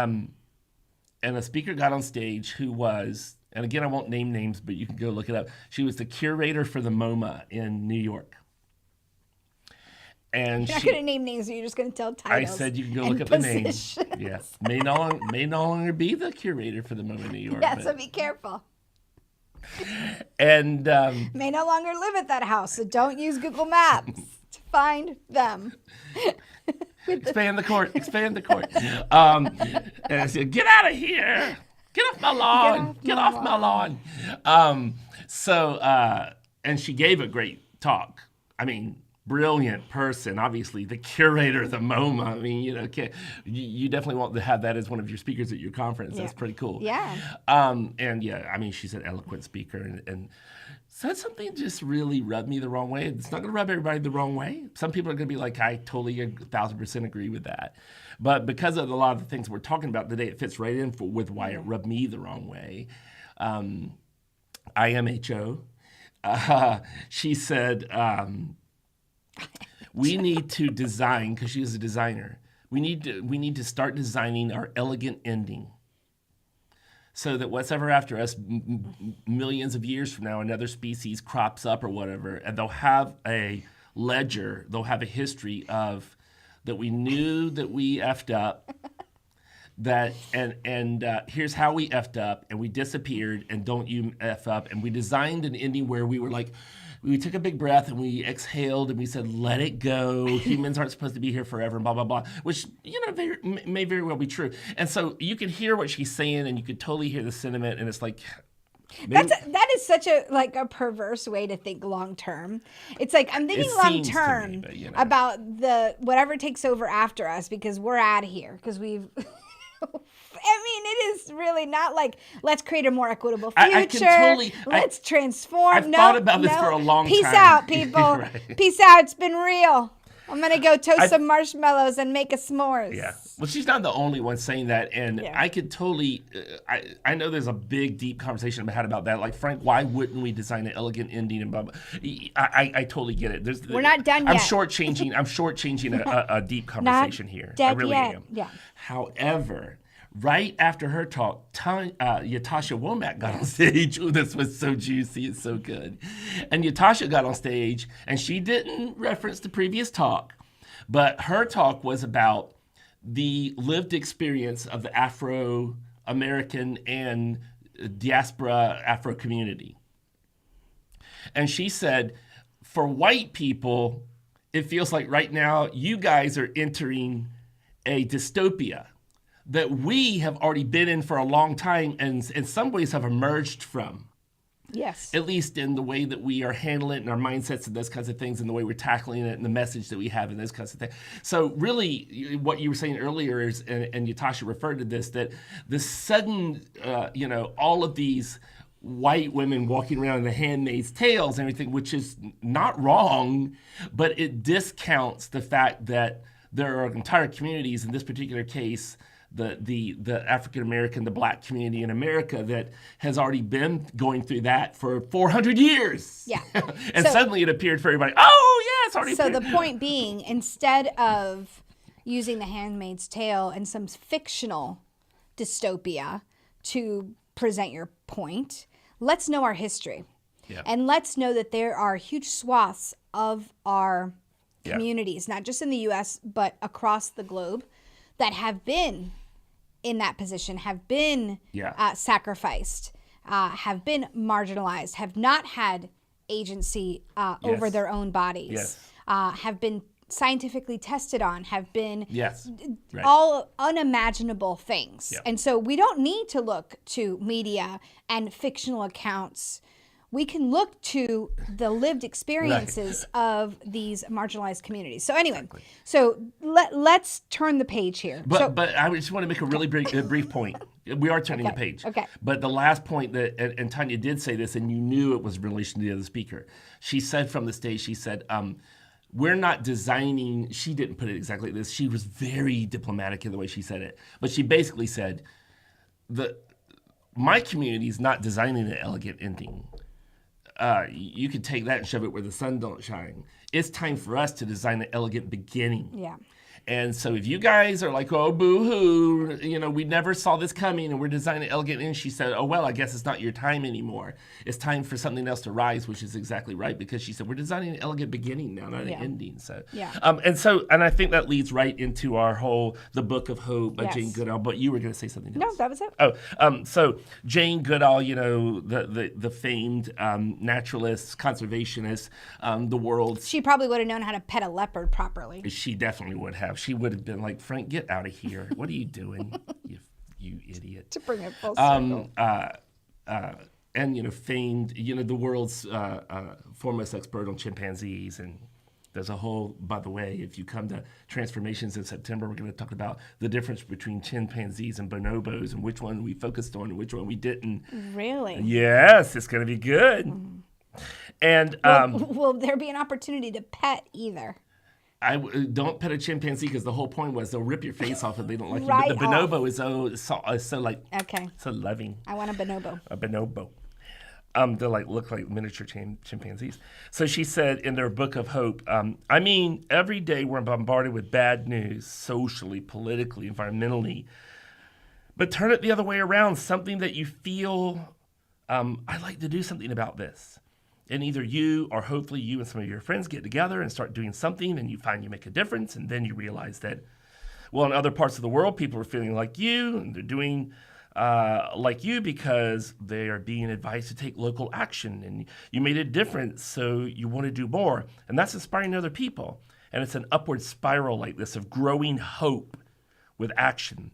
a speaker got on stage who was, and again, I won't name names, but you can go look it up. She was the curator for the MoMA in New York. And you're not going to name names, you're just going to tell titles. I said you can go look up the names. Yes, may no longer be the curator for the MoMA in New York. Yeah, so be careful. And may no longer live at that house, so don't use Google Maps to find them. Expand the court. And I said, get out of here. Get off my lawn. Get off my lawn. And she gave a great talk. I mean, brilliant person, obviously, the curator of the MoMA. I mean, you definitely want to have that as one of your speakers at your conference. That's pretty cool. Yeah. She's an eloquent speaker and said something that just really rubbed me the wrong way. It's not going to rub everybody the wrong way. Some people are going to be like, I totally 1,000% agree with that. But because of a lot of the things we're talking about today, it fits right in with why it rubbed me the wrong way. IMHO, she said, we need to design, because she is a designer, we need to start designing our elegant ending, so that whatever after us, millions of years from now, another species crops up or whatever, and they'll have a ledger, they'll have a history of that we knew that we effed up, here's how we effed up, and we disappeared, and don't you F up, and we designed an ending where we were like, we took a big breath and we exhaled and we said, let it go. Humans aren't supposed to be here forever, and blah, blah, blah, which, may very well be true. And so you could hear what she's saying and you could totally hear the sentiment, and it's like, that is such a perverse way to think long term. It's like, I'm thinking long term about the whatever takes over after us, because we're out of here, because we've it is really not like, let's create a more equitable future. Let's transform. I've thought about this for a long time. Peace out, people. Right. Peace out. It's been real. I'm going to go toast some marshmallows and make a s'mores. Yeah. Well, she's not the only one saying that. And I could totally, I know there's a big, deep conversation had about that. Like, Frank, why wouldn't we design an elegant ending and blah, blah. I totally get it. We're not done yet. I'm shortchanging a deep conversation here. I really am. Yeah. However, right after her talk, Ytasha Womack got on stage. Oh, this was so juicy. It's so good. And Ytasha got on stage, and she didn't reference the previous talk, but her talk was about the lived experience of the Afro-American and diaspora Afro community. And she said, for white people, it feels like right now you guys are entering a dystopia that we have already been in for a long time and in some ways have emerged from. Yes. At least in the way that we are handling it and our mindsets and those kinds of things and the way we're tackling it and the message that we have and those kinds of things. So really what you were saying earlier is, and Ytasha referred to this, that the sudden, all of these white women walking around in the Handmaid's Tales and everything, which is not wrong, but it discounts the fact that there are entire communities, in this particular case, the African American, the Black community in America, that has already been going through that for 400 years. Yeah. And suddenly it appeared for everybody, oh, yeah, it's already appeared. So the point being, instead of using The Handmaid's Tale and some fictional dystopia to present your point, let's know our history. Yeah. And let's know that there are huge swaths of our communities, not just in the U.S., but across the globe, that have been in that position, have been sacrificed, have been marginalized, have not had agency over their own bodies, have been scientifically tested on, have been all unimaginable things. Yep. And so we don't need to look to media and fictional accounts. We can look to the lived experiences of these marginalized communities. So anyway, so let's turn the page here. But I just want to make a really brief point. We are turning the page. Okay. But the last point that, and Tanya did say this, and you knew it was in relation to the other speaker. She said from the stage, she said, we're not designing, she didn't put it exactly like this. She was very diplomatic in the way she said it. But she basically said, my community is not designing an elegant ending. You could take that and shove it where the sun don't shine. It's time for us to design an elegant beginning. Yeah. And so if you guys are like, oh, boo-hoo, we never saw this coming and we're designing elegant, and she said, oh, well, I guess it's not your time anymore. It's time for something else to rise, which is exactly right, because she said, we're designing an elegant beginning now, not an ending. So, and I think that leads right into the Book of Hope by Jane Goodall, but you were going to say something else. No, that was it. So Jane Goodall, the famed naturalist, conservationist, the world's... She probably would have known how to pet a leopard properly. She definitely would have. She would have been like, Frank, get out of here. What are you doing, you idiot? To bring it full circle. And, famed, the world's foremost expert on chimpanzees. And there's a whole, by the way, if you come to Transformations in September, we're going to talk about the difference between chimpanzees and bonobos and which one we focused on and which one we didn't. Really? Yes, it's going to be good. And will there be an opportunity to pet either? I don't pet a chimpanzee because the whole point was they'll rip your face off if they don't like you. But the bonobo is so loving. I want a bonobo. A bonobo. They look like miniature chimpanzees. So she said in their Book of Hope, every day we're bombarded with bad news, socially, politically, environmentally. But turn it the other way around, something that you feel, I'd like to do something about this. And either you or hopefully you and some of your friends get together and start doing something, and you find you make a difference, and then you realize that, well, in other parts of the world, people are feeling like you, and they're doing like you because they are being advised to take local action, and you made a difference, so you want to do more. And that's inspiring other people. And it's an upward spiral like this of growing hope with action.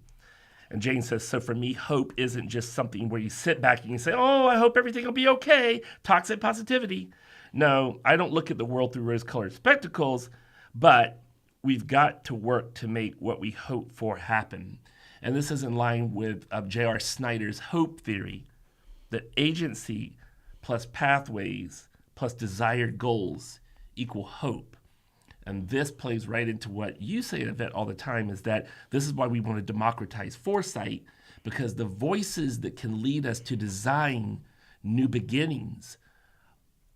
And Jane says, so for me, hope isn't just something where you sit back and you say, oh, I hope everything will be okay. Toxic positivity. No, I don't look at the world through rose-colored spectacles, but we've got to work to make what we hope for happen. And this is in line with J.R. Snyder's hope theory, that agency plus pathways plus desired goals equal hope. And this plays right into what you say, Yvette, all the time, is that this is why we want to democratize foresight, because the voices that can lead us to design new beginnings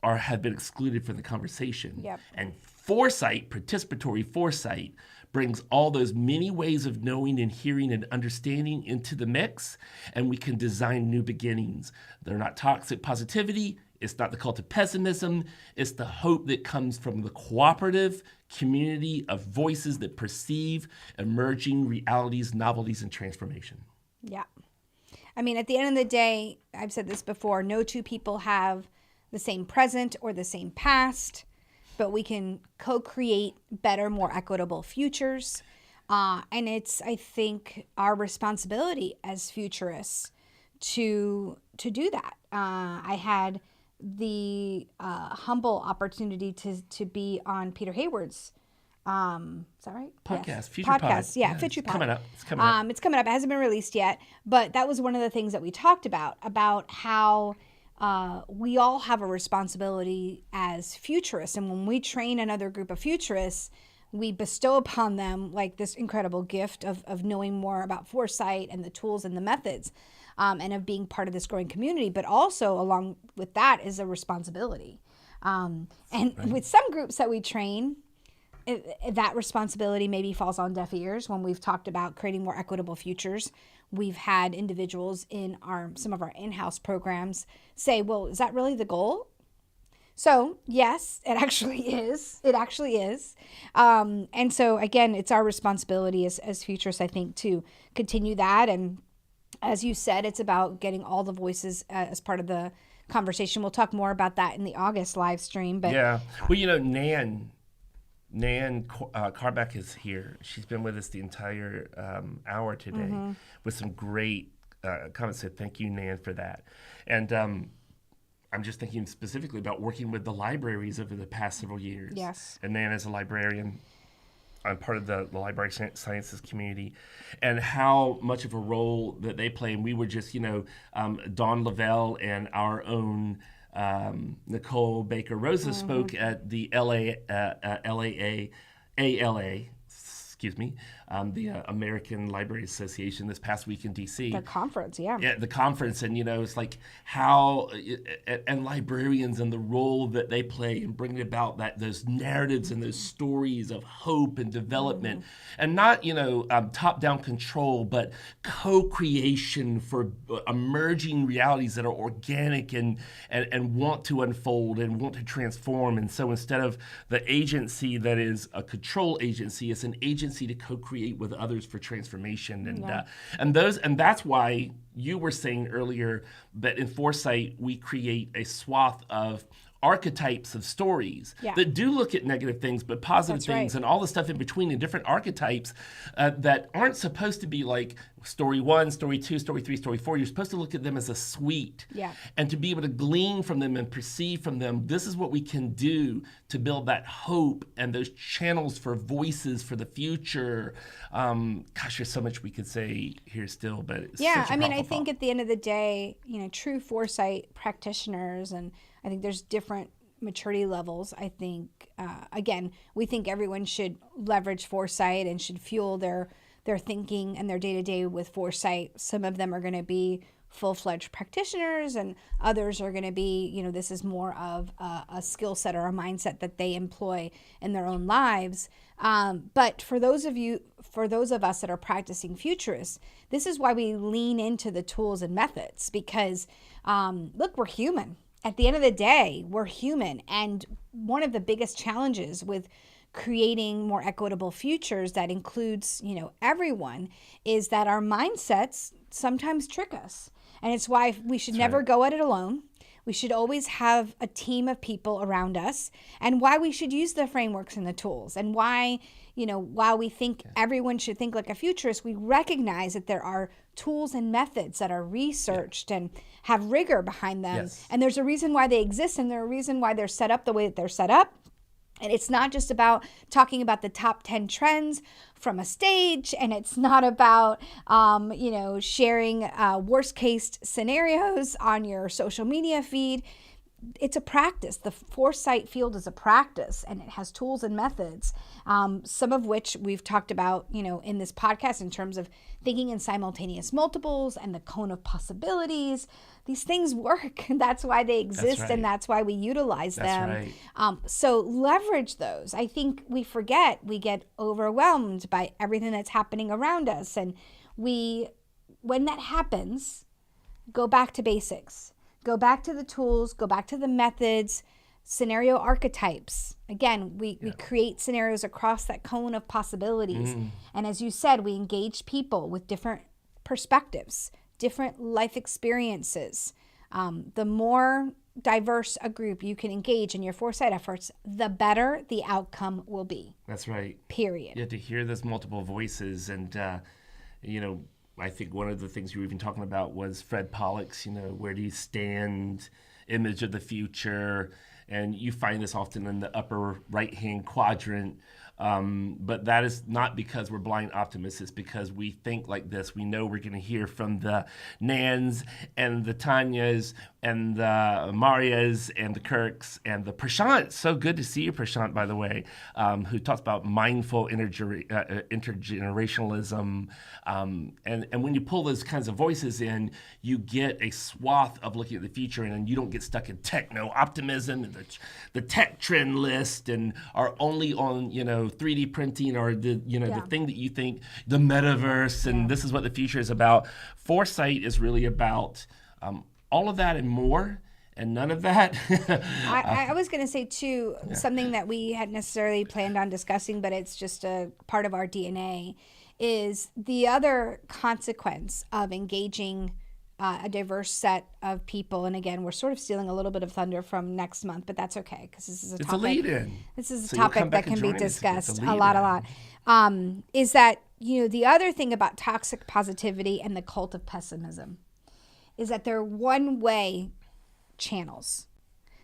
have been excluded from the conversation. Yep. And foresight, participatory foresight, brings all those many ways of knowing and hearing and understanding into the mix, and we can design new beginnings. They're not toxic positivity. It's not the cult of pessimism. It's the hope that comes from the cooperative community of voices that perceive emerging realities, novelties, and transformation. Yeah. At the end of the day, I've said this before, no two people have the same present or the same past, but we can co-create better, more equitable futures. And it's, I think, our responsibility as futurists to do that. I had the humble opportunity to be on Peter Hayward's is that right? Podcast, yes. Future Pod. Yeah, Future Pod. It's coming up. It's coming up. It hasn't been released yet, but that was one of the things that we talked about how we all have a responsibility as futurists. And when we train another group of futurists, we bestow upon them like this incredible gift of knowing more about foresight and the tools and the methods. And of being part of this growing community, but also along with that is a responsibility. With some groups that we train, that responsibility maybe falls on deaf ears. When we've talked about creating more equitable futures, we've had individuals in some of our in-house programs say, well, is that really the goal? So yes, it actually is. It actually is. And so again, it's our responsibility as futurists, I think, to continue that. And As you said, it's about getting all the voices as part of the conversation. We'll talk more about that in the August live stream. But Yeah. Well, Nan Carbeck is here. She's been with us the entire hour today with some great comments. So thank you, Nan, for that. And I'm just thinking specifically about working with the libraries over the past several years. Yes. And Nan is a librarian. I'm part of the library sciences community, and how much of a role that they play. And we were just, Dawn Lavelle and our own Nicole Baker Rosa spoke at the ALA, the American Library Association this past week in D.C. The conference, yeah. Yeah, the conference, and it's like how and librarians and the role that they play in bringing about those narratives and those stories of hope and development, and not top-down control, but co-creation for emerging realities that are organic and want to unfold and want to transform. And so instead of the agency that is a control agency, it's an agency to co-create with others for transformation, and that's why you were saying earlier that in Foresight we create a swath of archetypes of stories that do look at negative things but positive things, and all the stuff in between, and different archetypes that aren't supposed to be like story 1, story 2, story 3, story 4. You're supposed to look at them as a suite, and to be able to glean from them and perceive from them, this is what we can do to build that hope and those channels for voices for the future. There's so much we could say here still, but it's such a I think at the end of the day, true Foresight practitioners, and I think there's different maturity levels. I think, again, we think everyone should leverage Foresight and should fuel their thinking and their day-to-day with Foresight. Some of them are going to be full-fledged practitioners, and others are going to be, this is more of a skill set or a mindset that they employ in their own lives. But for those of us that are practicing futurists, this is why we lean into the tools and methods, because, look, we're human. At the end of the day, we're human. And one of the biggest challenges with creating more equitable futures that includes, everyone, is that our mindsets sometimes trick us. And it's why we should never go at it alone. We should always have a team of people around us, and why we should use the frameworks and the tools, and why, while we think everyone should think like a futurist, we recognize that there are tools and methods that are researched and have rigor behind them. And there's a reason why they exist, and there's a reason why they're set up the way that they're set up. And it's not just about talking about the top 10 trends from a stage, and it's not about, sharing worst case scenarios on your social media feed. It's a practice. The Foresight field is a practice, and it has tools and methods, some of which we've talked about, in this podcast in terms of thinking in simultaneous multiples and the cone of possibilities. These things work. That's why they exist, and that's why we utilize them. So leverage those. I think we forget. We get overwhelmed by everything that's happening around us, and when that happens, go back to basics. Go back to the tools, go back to the methods, scenario archetypes. Again, we create scenarios across that cone of possibilities. And as you said, we engage people with different perspectives, different life experiences. The more diverse a group you can engage in your Foresight efforts, the better the outcome will be. That's right. Period. You have to hear those multiple voices, and, I think one of the things you were even talking about was Fred Pollock's, where do you stand, image of the future. And you find this often in the upper right-hand quadrant. But that is not because we're blind optimists. It's because we think like this. We know we're going to hear from the Nans and the Tanyas and the Marias and the Kirks and the Prashant. So good to see you, Prashant, by the way, who talks about mindful intergenerationalism. And when you pull those kinds of voices in, you get a swath of looking at the future, and you don't get stuck in techno-optimism and the tech trend list, and are only on, 3D printing, or the thing that you think, the metaverse, and this is what the future is about. Foresight is really about all of that and more, and none of that. I was going to say, too, something that we hadn't necessarily planned on discussing, but it's just a part of our DNA, is the other consequence of engaging a diverse set of people. And again, we're sort of stealing a little bit of thunder from next month, but that's okay because this is a It's topic. a lead-in. This is a So you'll topic come back that and can be join us. It's discussed a a lot. lead-in. Is that, the other thing about toxic positivity and the cult of pessimism is that they're one-way channels.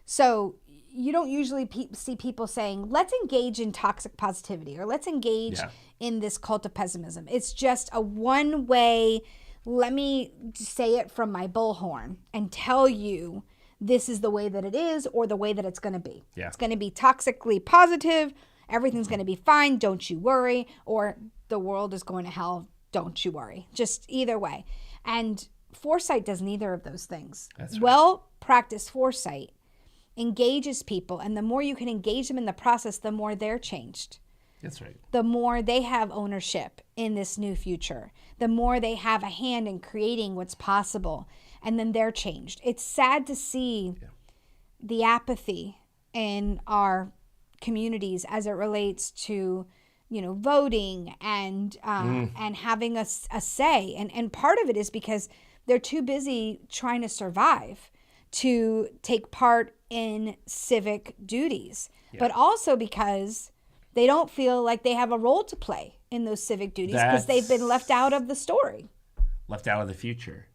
So you don't usually see people saying, let's engage in toxic positivity or let's engage in this cult of pessimism. It's just a one-way, let me say it from my bullhorn and tell you this is the way that it is or the way that it's going to be. Yeah. It's going to be toxically positive. Everything's going to be fine. Don't you worry. Or the world is going to hell. Don't you worry. Just either way. And foresight does neither of those things. That's right. Well-practiced foresight engages people, and the more you can engage them in the process, the more they're changed. That's right. The more they have ownership in this new future, the more they have a hand in creating what's possible, and then they're changed. It's sad to see the apathy in our communities as it relates to, voting and having a say. And part of it is because they're too busy trying to survive to take part in civic duties, but also because they don't feel like they have a role to play in those civic duties because they've been left out of the story. Left out of the future.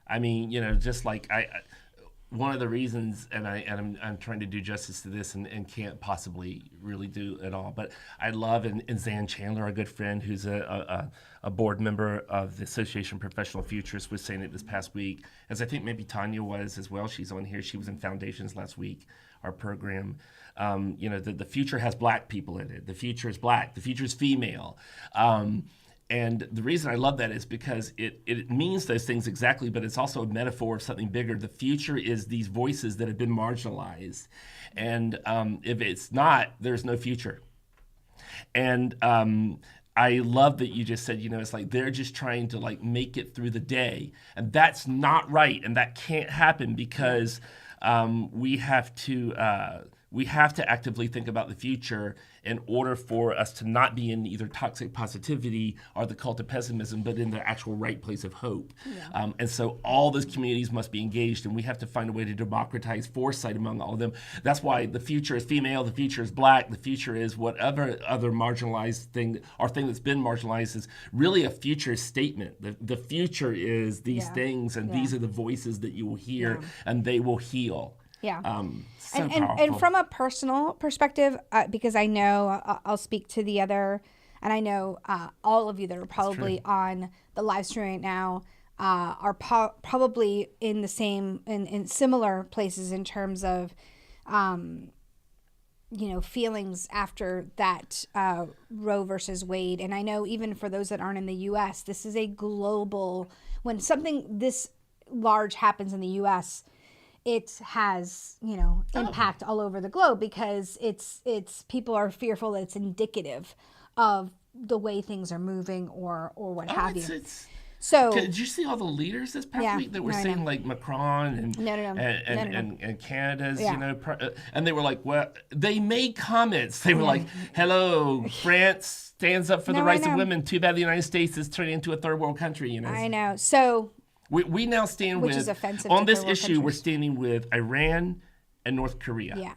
I mean, just like one of the reasons, and I'm trying to do justice to this and can't possibly really do it all, but I love, and Zan Chandler, our good friend, who's a board member of the Association of Professional Futurists, was saying it this past week, as I think maybe Tanya was as well. She's on here. She was in Foundations last week, our program. The future has black people in it. The future is black. The future is female. And the reason I love that is because it means those things exactly, but it's also a metaphor of something bigger. The future is these voices that have been marginalized. And if it's not, there's no future. And I love that you just said, it's like they're just trying to make it through the day. And that's not right. And that can't happen because we have to actively think about the future in order for us to not be in either toxic positivity or the cult of pessimism, but in the actual right place of hope. Yeah. And so all those communities must be engaged, and we have to find a way to democratize foresight among all of them. That's why the future is female, the future is black, the future is whatever other marginalized thing or thing that's been marginalized is really a future statement. The future is these things, and these are the voices that you will hear, and they will heal. Yeah. So and from a personal perspective, because I know I'll speak to the other, and I know all of you that are probably on the live stream right now are probably in the same, in similar places in terms of, feelings after that Roe versus Wade. And I know even for those that aren't in the U.S., this is a global, when something this large happens in the U.S., it has, impact all over the globe because it's people are fearful that it's indicative of the way things are moving or what have you. So did you see all the leaders this past week that were saying like Macron and Canada's, and they were like, well, they made comments. They were like, hello, France stands up for the rights of women. Too bad the United States is turning into a third world country. I know. So we now stand which with, is offensive on to this third world issue, countries. we're standing with Iran and North Korea. Yeah.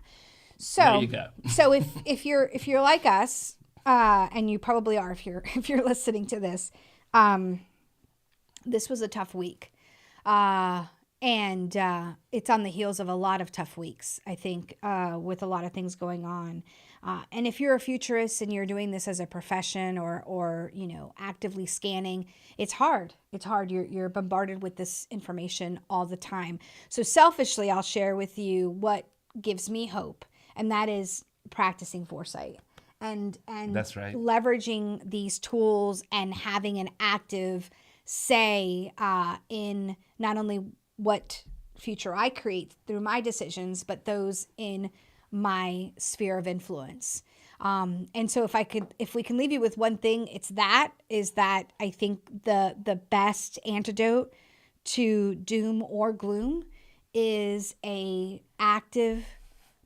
So there you go. So if you're like us, and you probably are if you're listening to this, this was a tough week. And it's on the heels of a lot of tough weeks, I think, with a lot of things going on. And if you're a futurist and you're doing this as a profession or actively scanning, it's hard. It's hard. You're bombarded with this information all the time. So selfishly, I'll share with you what gives me hope, and that is practicing foresight and That's right. leveraging these tools and having an active say in not only what future I create through my decisions, but those in my sphere of influence. And so if we can leave you with one thing, is that I think the best antidote to doom or gloom is a active,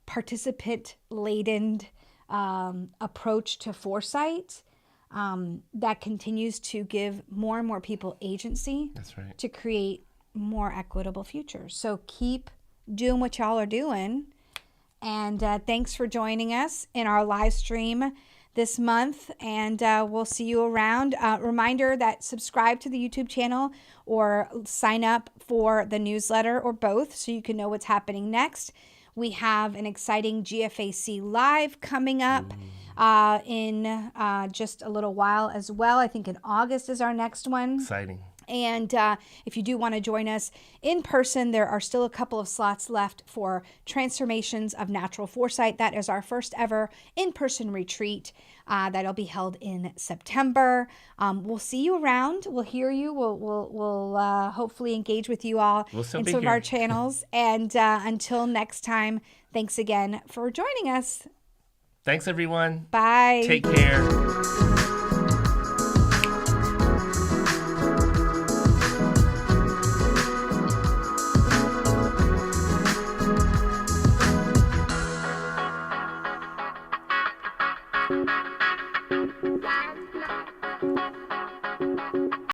participant-laden approach to foresight, that continues to give more and more people agency. That's right. To create more equitable futures. So keep doing what y'all are doing. And thanks for joining us in our live stream this month. And we'll see you around. Reminder that subscribe to the YouTube channel or sign up for the newsletter or both so you can know what's happening next. We have an exciting GFAC Live coming up in just a little while as well. I think in August is our next one. Exciting. And if you do want to join us in person, there are still a couple of slots left for Transformations of Natural Foresight. That is our first ever in-person retreat that'll be held in September. We'll see you around. We'll hear you. We'll hopefully engage with you all in some of our channels. And until next time, thanks again for joining us. Thanks, everyone. Bye. Take care.